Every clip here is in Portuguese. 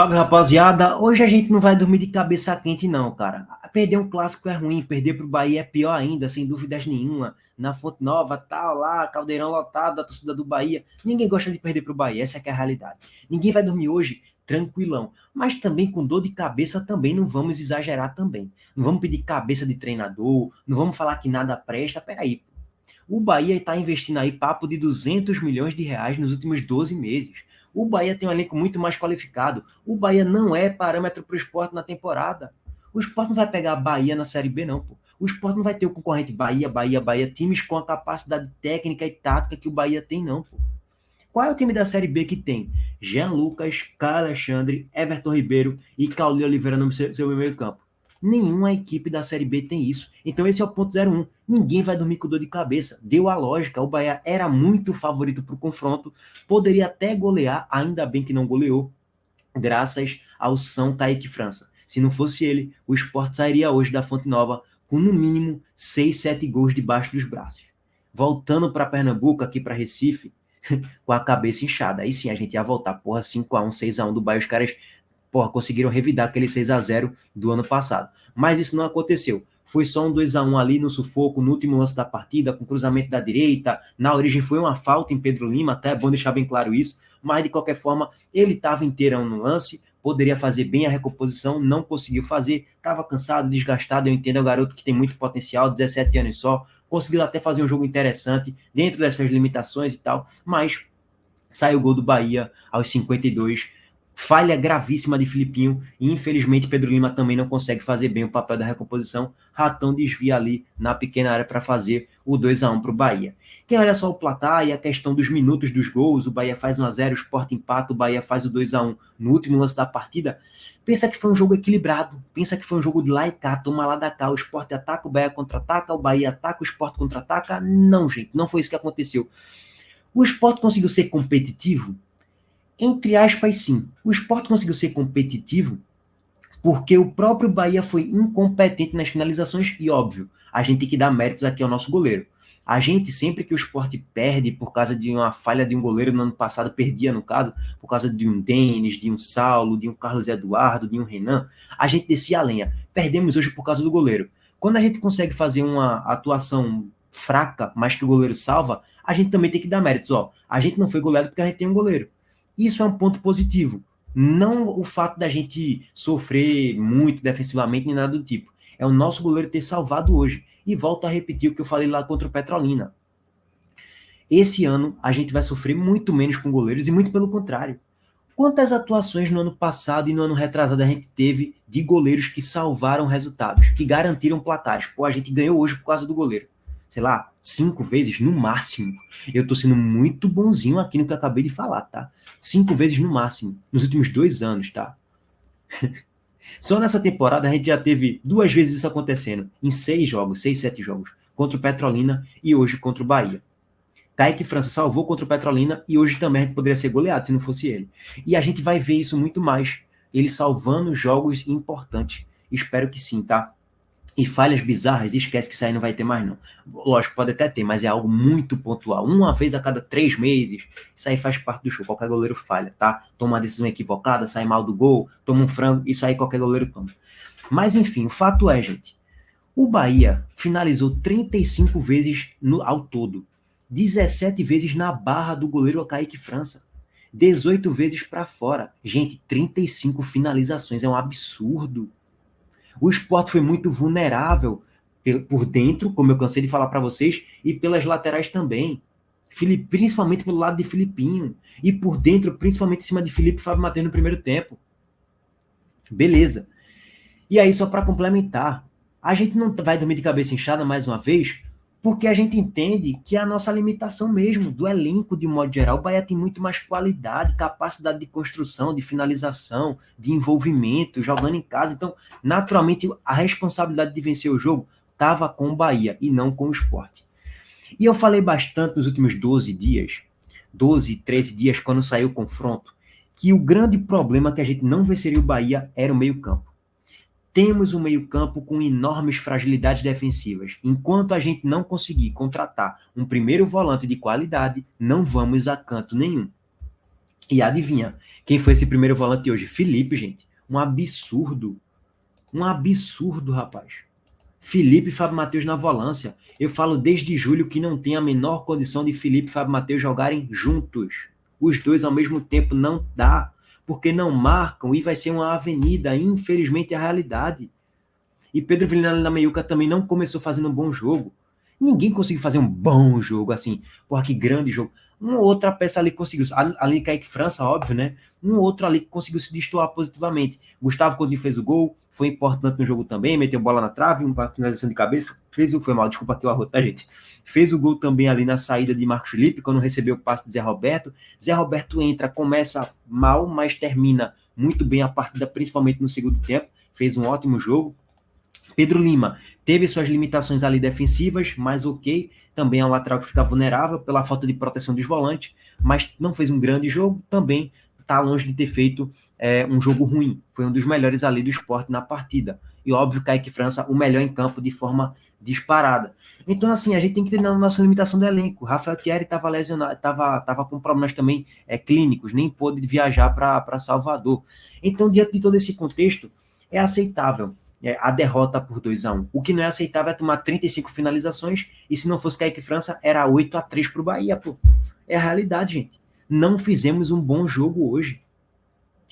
Salve, rapaziada. Hoje a gente não vai dormir de cabeça quente, não, cara. Perder um clássico é ruim, perder pro Bahia é pior ainda, sem dúvidas nenhuma. Na Fonte Nova, tal, lá, caldeirão lotado, a torcida do Bahia. Ninguém gosta de perder pro Bahia, essa é que é a realidade. Ninguém vai dormir hoje tranquilão. Mas também com dor de cabeça também não vamos exagerar também. Não vamos pedir cabeça de treinador, não vamos falar que nada presta. Peraí, o Bahia está investindo aí papo de 200 milhões de reais nos últimos 12 meses. O Bahia tem um elenco muito mais qualificado. O Bahia não é parâmetro para o esporte na temporada. O esporte não vai pegar a Bahia na Série B, não, pô. O esporte não vai ter o concorrente Bahia, times com a capacidade técnica e tática que o Bahia tem, não, pô. Qual é o time da Série B que tem Jean Lucas, Caio Alexandre, Everton Ribeiro e Cauli Oliveira no seu meio campo? Nenhuma equipe da Série B tem isso. Então esse é o ponto 01. Ninguém vai dormir com dor de cabeça. Deu a lógica. O Bahia era muito favorito para o confronto. Poderia até golear, ainda bem que não goleou, graças ao São Kaique França. Se não fosse ele, o Sport sairia hoje da Fonte Nova com no mínimo 6, 7 gols debaixo dos braços. Voltando para Pernambuco, aqui para Recife, com a cabeça inchada. Aí sim a gente ia voltar, porra, 5x1, 6x1 do Bahia. Os caras, porra, conseguiram revidar aquele 6x0 do ano passado. Mas isso não aconteceu. Foi só um 2x1 ali no sufoco, no último lance da partida, com cruzamento da direita. Na origem foi uma falta em Pedro Lima, até é bom deixar bem claro isso. Mas de qualquer forma, ele estava inteirão no lance, poderia fazer bem a recomposição, não conseguiu fazer, estava cansado, desgastado. Eu entendo, é um garoto que tem muito potencial, 17 anos só, conseguiu até fazer um jogo interessante, dentro das suas limitações e tal, mas sai o gol do Bahia aos 52, falha gravíssima de Filipinho, e infelizmente Pedro Lima também não consegue fazer bem o papel da recomposição. Ratão desvia ali na pequena área para fazer o 2x1 para o Bahia. Quem olha só o placar e a questão dos minutos dos gols, o Bahia faz 1x0, o Sport empata, o Bahia faz o 2x1 no último lance da partida, pensa que foi um jogo equilibrado, pensa que foi um jogo de lá e cá, toma lá da cá, o Sport ataca, o Bahia contra-ataca, o Bahia ataca, o Sport contra-ataca. Não, gente, não foi isso que aconteceu. O Sport conseguiu ser competitivo? Entre aspas, sim. O Sport conseguiu ser competitivo porque o próprio Bahia foi incompetente nas finalizações e, óbvio, a gente tem que dar méritos aqui ao nosso goleiro. A gente, sempre que o Sport perde por causa de uma falha de um goleiro no ano passado, perdia no caso, por causa de um Denis, de um Saulo, de um Carlos Eduardo, de um Renan, a gente descia a lenha. Perdemos hoje por causa do goleiro. Quando a gente consegue fazer uma atuação fraca, mas que o goleiro salva, a gente também tem que dar méritos. Ó, a gente não foi goleado porque a gente tem um goleiro. Isso é um ponto positivo. Não o fato da gente sofrer muito defensivamente, nem nada do tipo. É o nosso goleiro ter salvado hoje. E volto a repetir o que eu falei lá contra o Petrolina. Esse ano a gente vai sofrer muito menos com goleiros e muito pelo contrário. Quantas atuações no ano passado e no ano retrasado a gente teve de goleiros que salvaram resultados, que garantiram placares? Pô, a gente ganhou hoje por causa do goleiro. Sei lá, 5 vezes no máximo. Eu tô sendo muito bonzinho aqui no que eu acabei de falar, tá? 5 vezes no máximo, nos últimos 2 anos, tá? Só nessa temporada a gente já teve 2 vezes isso acontecendo, em 6 jogos, 6, 7 jogos, contra o Petrolina e hoje contra o Bahia. Kaique França salvou contra o Petrolina e hoje também a gente poderia ser goleado se não fosse ele. E a gente vai ver isso muito mais, ele salvando jogos importantes. Espero que sim, tá? E falhas bizarras, esquece que isso aí não vai ter mais, não. Lógico, pode até ter, mas é algo muito pontual. Uma vez a cada 3 meses, isso aí faz parte do show. Qualquer goleiro falha, tá? Toma uma decisão equivocada, sai mal do gol, toma um frango, isso aí qualquer goleiro toma. Mas enfim, o fato é, gente, o Bahia finalizou 35 vezes ao todo. 17 vezes na barra do goleiro Kaique França. 18 vezes para fora. Gente, 35 finalizações, é um absurdo. O Sport foi muito vulnerável por dentro, como eu cansei de falar para vocês, e pelas laterais também. Principalmente pelo lado de Filipinho. E por dentro, principalmente em cima de Felipe Fábio Matheus no primeiro tempo. Beleza. E aí, só para complementar, a gente não vai dormir de cabeça inchada mais uma vez, porque a gente entende que é a nossa limitação mesmo, do elenco de um modo geral. O Bahia tem muito mais qualidade, capacidade de construção, de finalização, de envolvimento, jogando em casa. Então, naturalmente, a responsabilidade de vencer o jogo estava com o Bahia e não com o Sport. E eu falei bastante nos últimos 12 dias, 12, 13 dias, quando saiu o confronto, que o grande problema que a gente não venceria o Bahia era o meio-campo. Temos um meio-campo com enormes fragilidades defensivas. Enquanto a gente não conseguir contratar um primeiro volante de qualidade, não vamos a canto nenhum. E adivinha, quem foi esse primeiro volante hoje? Felipe, gente. Um absurdo. Um absurdo, rapaz. Felipe e Fábio Matheus na volância. Eu falo desde julho que não tem a menor condição de Felipe e Fábio Matheus jogarem juntos. Os dois ao mesmo tempo não dá, porque não marcam e vai ser uma avenida. Infelizmente é a realidade. E Pedro Vilhena na meiuca também não começou fazendo um bom jogo. Ninguém conseguiu fazer um bom jogo assim. Porra, que grande jogo. Uma outra peça ali conseguiu, além de Kaique França, óbvio, né? Um outro ali que conseguiu se destoar positivamente. Gustavo Coutinho fez o gol, foi importante no jogo também, meteu bola na trave, uma finalização de cabeça, foi mal, desculpa aqui o arroto, tá, gente? Fez o gol também ali na saída de Marcos Felipe, quando recebeu o passe de Zé Roberto. Zé Roberto entra, começa mal, mas termina muito bem a partida, principalmente no segundo tempo. Fez um ótimo jogo. Pedro Lima teve suas limitações ali defensivas, mas ok. Também é um lateral que fica vulnerável pela falta de proteção dos volantes, mas não fez um grande jogo. Também está longe de ter feito um jogo ruim. Foi um dos melhores ali do Sport na partida. E óbvio, Kaique França, o melhor em campo de forma disparada. Então, assim, a gente tem que ter na nossa limitação do elenco. Rafael Thierry estava lesionado, estava com problemas também clínicos, nem pôde viajar para Salvador. Então, diante de todo esse contexto, é aceitável a derrota por 2-1. O que não é aceitável é tomar 35 finalizações, e se não fosse Kaique França, era 8-3 para o Bahia, pô. É a realidade, gente. Não fizemos um bom jogo hoje.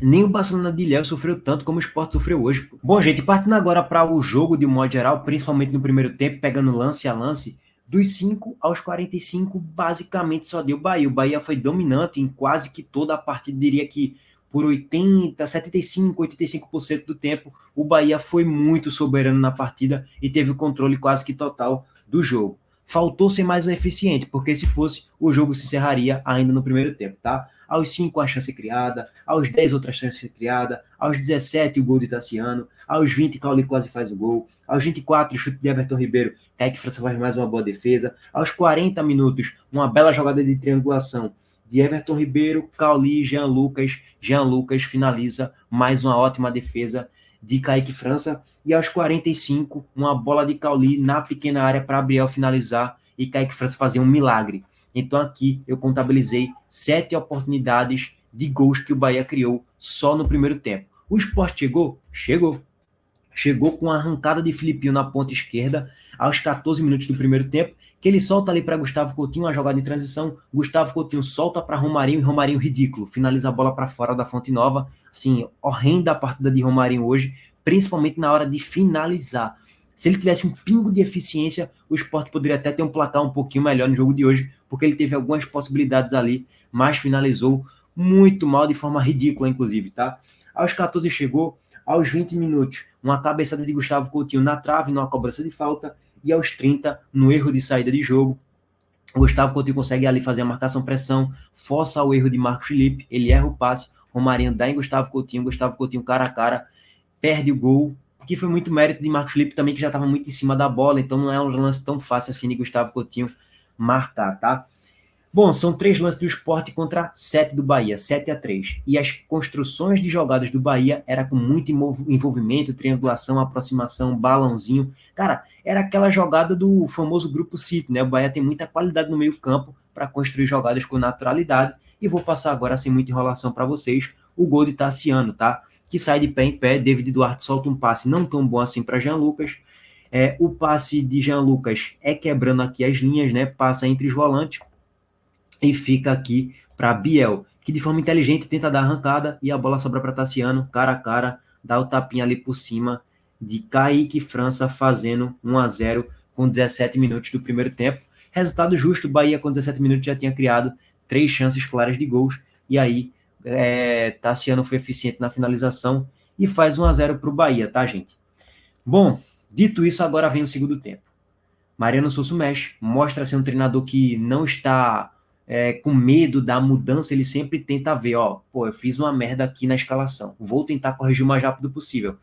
Nem o Barcelona de Ilhéus sofreu tanto como o Sport sofreu hoje. Pô. Bom, gente, partindo agora para o jogo de um modo geral, principalmente no primeiro tempo, pegando lance a lance, dos 5 aos 45, basicamente só deu Bahia. O Bahia foi dominante em quase que toda a partida, diria que por 80, 75, 85% do tempo, o Bahia foi muito soberano na partida e teve o controle quase que total do jogo. Faltou ser mais eficiente, porque se fosse, o jogo se encerraria ainda no primeiro tempo, tá? Aos 5 a chance criada, aos 10 outra chance criada, aos 17 o gol de Tassiano, aos 20 Cauli quase faz o gol, aos 24 o chute de Everton Ribeiro, Kaique França faz mais uma boa defesa, aos 40 minutos uma bela jogada de triangulação de Everton Ribeiro, Cauli, Jean Lucas finaliza mais uma ótima defesa de Kaique França, e aos 45 uma bola de Cauli na pequena área para Abriel finalizar e Kaique França fazer um milagre. Então aqui eu contabilizei 7 oportunidades de gols que o Bahia criou só no primeiro tempo. O Sport chegou? Chegou. Chegou com a arrancada de Filipinho na ponta esquerda aos 14 minutos do primeiro tempo, que ele solta ali para Gustavo Coutinho, uma jogada de transição, Gustavo Coutinho solta para Romarinho, e Romarinho ridículo, finaliza a bola para fora da Fonte Nova. Assim, horrenda a partida de Romarinho hoje, principalmente na hora de finalizar. Se ele tivesse um pingo de eficiência, o Sport poderia até ter um placar um pouquinho melhor no jogo de hoje, porque ele teve algumas possibilidades ali, mas finalizou muito mal, de forma ridícula, inclusive, tá? Aos 14 chegou, aos 20 minutos, uma cabeçada de Gustavo Coutinho na trave, numa cobrança de falta, e aos 30, no erro de saída de jogo, Gustavo Coutinho consegue ali fazer a marcação-pressão, força o erro de Marcos Felipe, ele erra o passe, Romarinho dá em Gustavo Coutinho cara a cara, perde o gol, que foi muito mérito de Marcos Felipe também, que já estava muito em cima da bola, então não é um lance tão fácil assim de Gustavo Coutinho marcar, tá? Bom, são 3 lances do Sport contra 7 do Bahia, 7-3. E as construções de jogadas do Bahia era com muito envolvimento, triangulação, aproximação, balãozinho. Cara, era aquela jogada do famoso grupo City, né? O Bahia tem muita qualidade no meio-campo para construir jogadas com naturalidade. E vou passar agora, sem muita enrolação para vocês, o gol de Tassiano, tá? Que sai de pé em pé. David Duarte solta um passe não tão bom assim para Jean Lucas. O passe de Jean Lucas é quebrando aqui as linhas, né? Passa entre os volantes e fica aqui para Biel, que de forma inteligente tenta dar arrancada e a bola sobra para Tassiano, cara a cara, dá o tapinha ali por cima de Kaique França fazendo 1-0 com 17 minutos do primeiro tempo. Resultado justo, Bahia com 17 minutos já tinha criado 3 chances claras de gols, e aí Tassiano foi eficiente na finalização e faz 1-0 para o Bahia, tá, gente? Bom, dito isso, agora vem o segundo tempo. Mariano Souza mexe, mostra ser um treinador que não está com medo da mudança, ele sempre tenta ver, eu fiz uma merda aqui na escalação, vou tentar corrigir o mais rápido possível.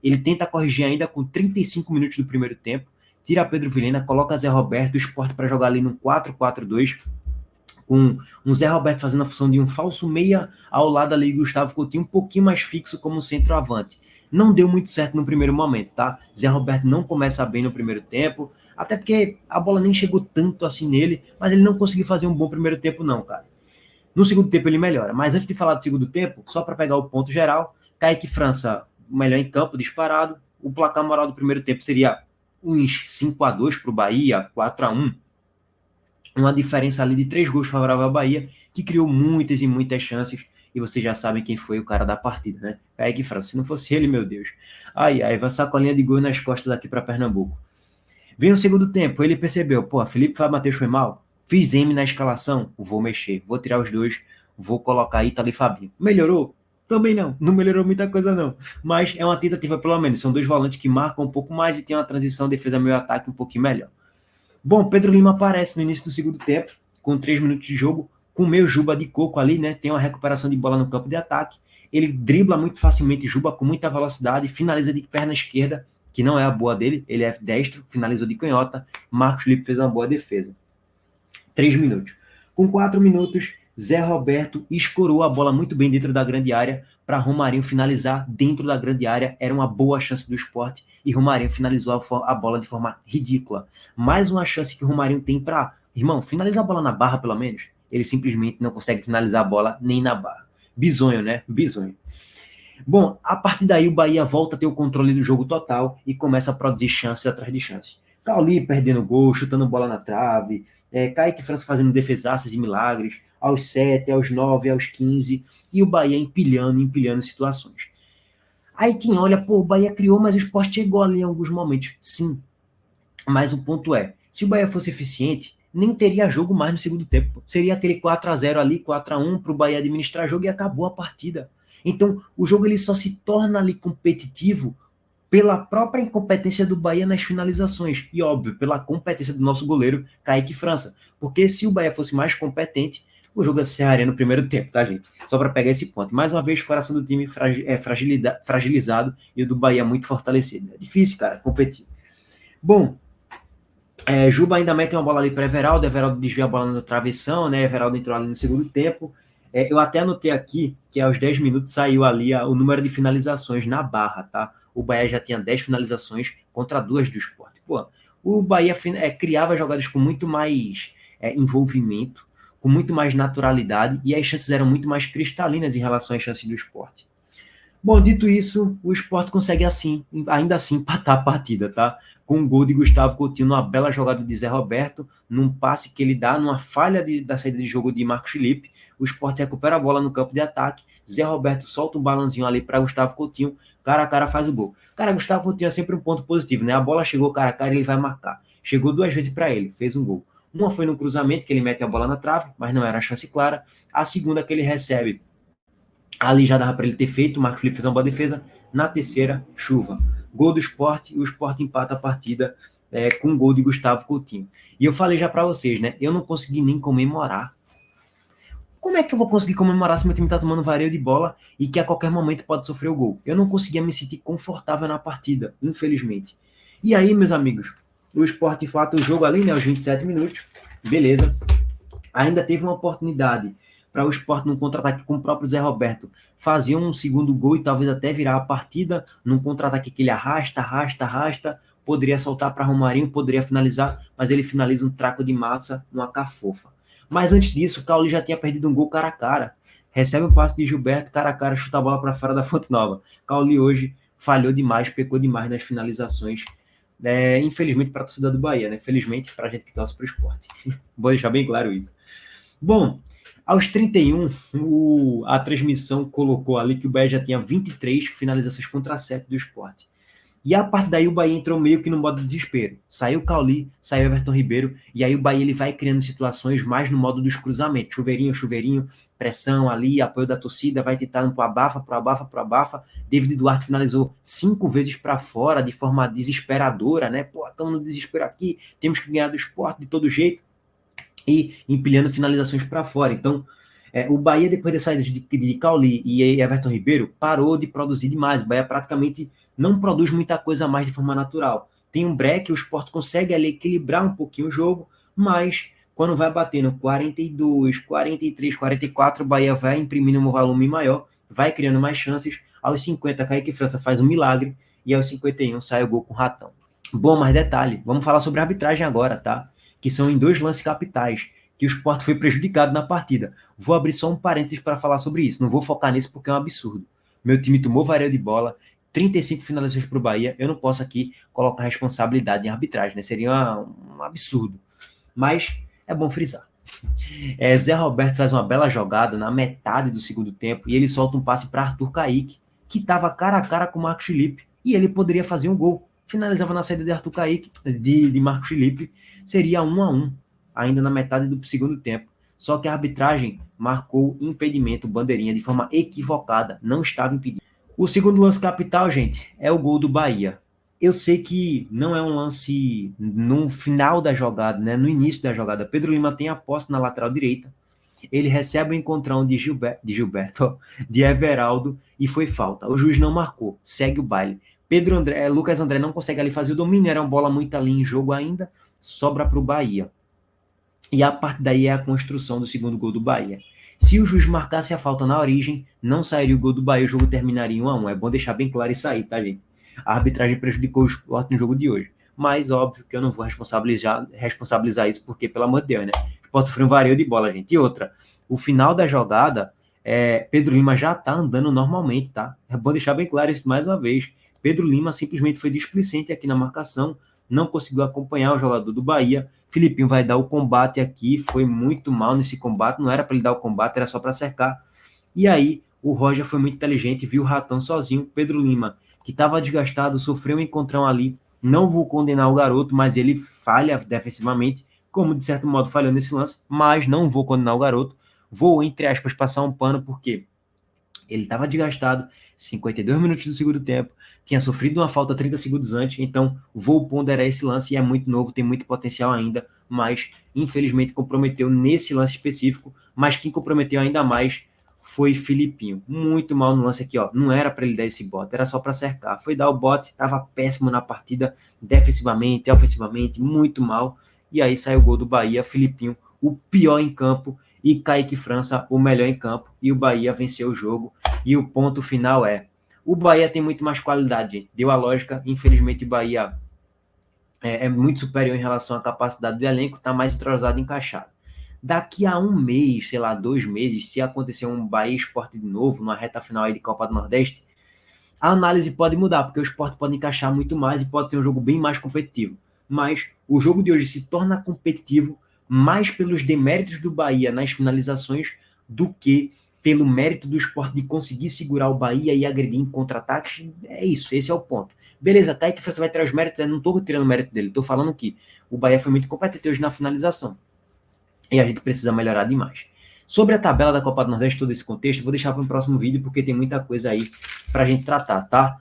Ele tenta corrigir ainda com 35 minutos do primeiro tempo, tira Pedro Vilhena, coloca Zé Roberto, o Sport para jogar ali no 4-4-2, com um Zé Roberto fazendo a função de um falso meia ao lado ali de Gustavo Coutinho, um pouquinho mais fixo como centroavante. Não deu muito certo no primeiro momento, tá? Zé Roberto não começa bem no primeiro tempo, até porque a bola nem chegou tanto assim nele, mas ele não conseguiu fazer um bom primeiro tempo não, cara. No segundo tempo ele melhora, mas antes de falar do segundo tempo, só para pegar o ponto geral, Kaique França, melhor em campo, disparado, o placar moral do primeiro tempo seria uns 5-2 para o Bahia, 4-1, uma diferença ali de 3 gols favorável ao Bahia, que criou muitas e muitas chances, e vocês já sabem quem foi o cara da partida, né? Kaique França, se não fosse ele, meu Deus. Ai, vai sacolinha de gol nas costas aqui para Pernambuco. Vem o segundo tempo, ele percebeu, pô, Felipe Fábio Matheus foi mal, fiz M na escalação, vou mexer, vou tirar os dois, vou colocar Ítalo e Fabinho. Melhorou? Também não melhorou muita coisa não, mas é uma tentativa pelo menos, são dois volantes que marcam um pouco mais e tem uma transição defesa meio ataque um pouquinho melhor. Bom, Pedro Lima aparece no início do segundo tempo, com 3 minutos de jogo, com o meio Juba de coco ali, né, tem uma recuperação de bola no campo de ataque, ele dribla muito facilmente, Juba com muita velocidade, finaliza de perna esquerda, que não é a boa dele, ele é destro, finalizou de canhota, Marcos Felipe fez uma boa defesa. 3 minutos. Com 4 minutos, Zé Roberto escorou a bola muito bem dentro da grande área para Romarinho finalizar dentro da grande área. Era uma boa chance do Sport e Romarinho finalizou a bola de forma ridícula. Mais uma chance que o Romarinho tem para, irmão, finalizar a bola na barra pelo menos. Ele simplesmente não consegue finalizar a bola nem na barra. Bizonho, né? Bizonho. Bom, a partir daí o Bahia volta a ter o controle do jogo total e começa a produzir chances atrás de chances. Cauli perdendo gol, chutando bola na trave, Kaique França fazendo defesaças e milagres, aos 7, aos 9, aos 15, e o Bahia empilhando situações. Aí quem olha, pô, o Bahia criou, mas o Sport chegou ali em alguns momentos. Sim, mas o ponto é, se o Bahia fosse eficiente, nem teria jogo mais no segundo tempo. Seria aquele 4-0 ali, 4-1 para o Bahia administrar jogo e acabou a partida. Então, o jogo ele só se torna ali competitivo pela própria incompetência do Bahia nas finalizações. E, óbvio, pela competência do nosso goleiro, Kaique França. Porque se o Bahia fosse mais competente, o jogo se encerraria no primeiro tempo, tá, gente? Só para pegar esse ponto. Mais uma vez, o coração do time fragilizado e o do Bahia muito fortalecido. É difícil, cara, competir. Bom, Juba ainda mete uma bola ali para Everaldo desvia a bola na travessão, né? Everaldo entrou ali no segundo tempo. Eu até anotei aqui que aos 10 minutos saiu ali o número de finalizações na barra, tá? O Bahia já tinha 10 finalizações contra 2 do Sport. Pô, o Bahia criava jogadas com muito mais envolvimento, com muito mais naturalidade, e as chances eram muito mais cristalinas em relação às chances do Sport. Bom, dito isso, o Sport consegue ainda assim empatar a partida, tá? Com um gol de Gustavo Coutinho numa bela jogada de Zé Roberto, num passe que ele dá, numa falha da saída de jogo de Marcos Felipe, o Sport recupera a bola no campo de ataque, Zé Roberto solta um balãozinho ali para Gustavo Coutinho, cara a cara faz o gol. Cara, Gustavo Coutinho é sempre um ponto positivo, né? A bola chegou cara a cara, ele vai marcar. Chegou 2 vezes para ele, fez um gol. Uma foi no cruzamento, que ele mete a bola na trave, mas não era a chance clara. A segunda que ele recebe, ali já dava para ele ter feito, o Marcos Felipe fez uma boa defesa. Na terceira, chuva. Gol do Sport, e o Sport empata a partida com um gol de Gustavo Coutinho. E eu falei já para vocês, né? Eu não consegui nem comemorar. Como é que eu vou conseguir comemorar se meu time tá tomando vareio de bola e que a qualquer momento pode sofrer o gol? Eu não conseguia me sentir confortável na partida, infelizmente. E aí, meus amigos, o Sport empata o jogo ali, né? Aos 27 minutos. Beleza. Ainda teve uma oportunidade para o Sport num contra-ataque com o próprio Zé Roberto fazer um segundo gol e talvez até virar a partida num contra-ataque que ele arrasta, poderia soltar para Romarinho, poderia finalizar, mas ele finaliza um traco de massa numa cafofa. Mas antes disso, o Cauli já tinha perdido um gol cara a cara. Recebe o passe de Gilberto, cara a cara, chuta a bola para fora da Fonte Nova. Cauli hoje falhou demais, pecou demais nas finalizações. Infelizmente para a torcida do Bahia, né? Felizmente para a gente que torce para o Sport. Vou deixar bem claro isso. Bom, aos 31, a transmissão colocou ali que o Bahia já tinha 23 finalizações contra 7 do Sport. E a partir daí o Bahia entrou meio que no modo desespero. Saiu o Cauli, saiu Everton Ribeiro, e aí o Bahia ele vai criando situações mais no modo dos cruzamentos. Chuveirinho, pressão ali, apoio da torcida, vai tentando pro abafa. David Duarte finalizou 5 vezes para fora, de forma desesperadora, né? Pô, estamos no desespero aqui, temos que ganhar do Sport de todo jeito. E empilhando finalizações para fora. Então, o Bahia, depois da saída de Cauli e Everton Ribeiro, parou de produzir demais. O Bahia praticamente não produz muita coisa mais de forma natural. Tem um break, o Sport consegue ali equilibrar um pouquinho o jogo, mas quando vai batendo 42, 43, 44, o Bahia vai imprimindo um volume maior, vai criando mais chances. Aos 50, Kaique França faz um milagre e aos 51 sai o gol com o Ratão. Bom, mas detalhe, vamos falar sobre a arbitragem agora, tá? Que são em 2 lances capitais, que o Sport foi prejudicado na partida. Vou abrir só um parênteses para falar sobre isso. Não vou focar nisso porque é um absurdo. Meu time tomou vareio de bola, 35 finalizações para o Bahia. Eu não posso aqui colocar responsabilidade em arbitragem, né? Seria um absurdo. Mas é bom frisar. Zé Roberto faz uma bela jogada na metade do segundo tempo e ele solta um passe para Arthur Caíque, que estava cara a cara com o Marcos Felipe, e ele poderia fazer um gol. Finalizava na saída de Arthur Caíque, de Marcos Felipe, seria 1-1, ainda na metade do segundo tempo. Só que a arbitragem marcou impedimento, bandeirinha, de forma equivocada, não estava impedido. O segundo lance capital, gente, é o gol do Bahia. Eu sei que não é um lance no final da jogada, né? No início da jogada. Pedro Lima tem a posse na lateral direita. Ele recebe o encontrão de Everaldo e foi falta. O juiz não marcou, segue o baile. Lucas André não consegue ali fazer o domínio, era uma bola muito ali em jogo ainda, sobra para o Bahia. E a partir daí é a construção do segundo gol do Bahia. Se o juiz marcasse a falta na origem, não sairia o gol do Bahia, o jogo terminaria 1-1. É bom deixar bem claro isso aí, tá, gente? A arbitragem prejudicou o Sport no jogo de hoje. Mas, óbvio, que eu não vou responsabilizar isso, porque, pelo amor de Deus, né? O Sport sofreu um vareio de bola, gente. E outra, o final da jogada, Pedro Lima já tá andando normalmente, tá? É bom deixar bem claro isso mais uma vez. Pedro Lima simplesmente foi displicente aqui na marcação, não conseguiu acompanhar o jogador do Bahia. Filipinho vai dar o combate aqui, foi muito mal nesse combate, não era para ele dar o combate, era só para cercar. E aí, o Roger foi muito inteligente, viu o Ratão sozinho. Pedro Lima, que estava desgastado, sofreu um encontrão ali. Não vou condenar o garoto, mas ele falha defensivamente, como de certo modo falhou nesse lance, mas não vou condenar o garoto. Vou, entre aspas, passar um pano, porque ele estava desgastado, 52 minutos do segundo tempo, tinha sofrido uma falta 30 segundos antes, então vou ponderar esse lance e é muito novo, tem muito potencial ainda, mas infelizmente comprometeu nesse lance específico, mas quem comprometeu ainda mais foi Filipinho, muito mal no lance aqui, ó, não era para ele dar esse bote, era só para cercar, foi dar o bote, estava péssimo na partida, defensivamente, ofensivamente, muito mal, e aí saiu o gol do Bahia, Filipinho, o pior em campo, e Kaique França, o melhor em campo, e o Bahia venceu o jogo, e o ponto final o Bahia tem muito mais qualidade, gente. Deu a lógica, infelizmente o Bahia é muito superior em relação à capacidade do elenco, está mais entrosado e encaixado. Daqui a um mês, sei lá, 2 meses, se acontecer um Bahia Sport de novo, numa reta final aí de Copa do Nordeste, a análise pode mudar, porque o Sport pode encaixar muito mais e pode ser um jogo bem mais competitivo. Mas o jogo de hoje se torna competitivo mais pelos deméritos do Bahia nas finalizações do que pelo mérito do Sport de conseguir segurar o Bahia e agredir em contra-ataques. É isso, esse é o ponto. Beleza, Kaique França vai tirar os méritos, eu não estou tirando o mérito dele, estou falando que o Bahia foi muito competente hoje na finalização. E a gente precisa melhorar demais. Sobre a tabela da Copa do Nordeste, todo esse contexto, vou deixar para o próximo vídeo, porque tem muita coisa aí para a gente tratar, tá?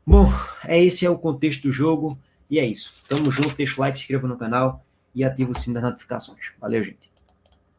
Bom, esse é o contexto do jogo, e é isso. Tamo junto, deixa o like, se inscreva no canal e ativa o sino das notificações. Valeu, gente.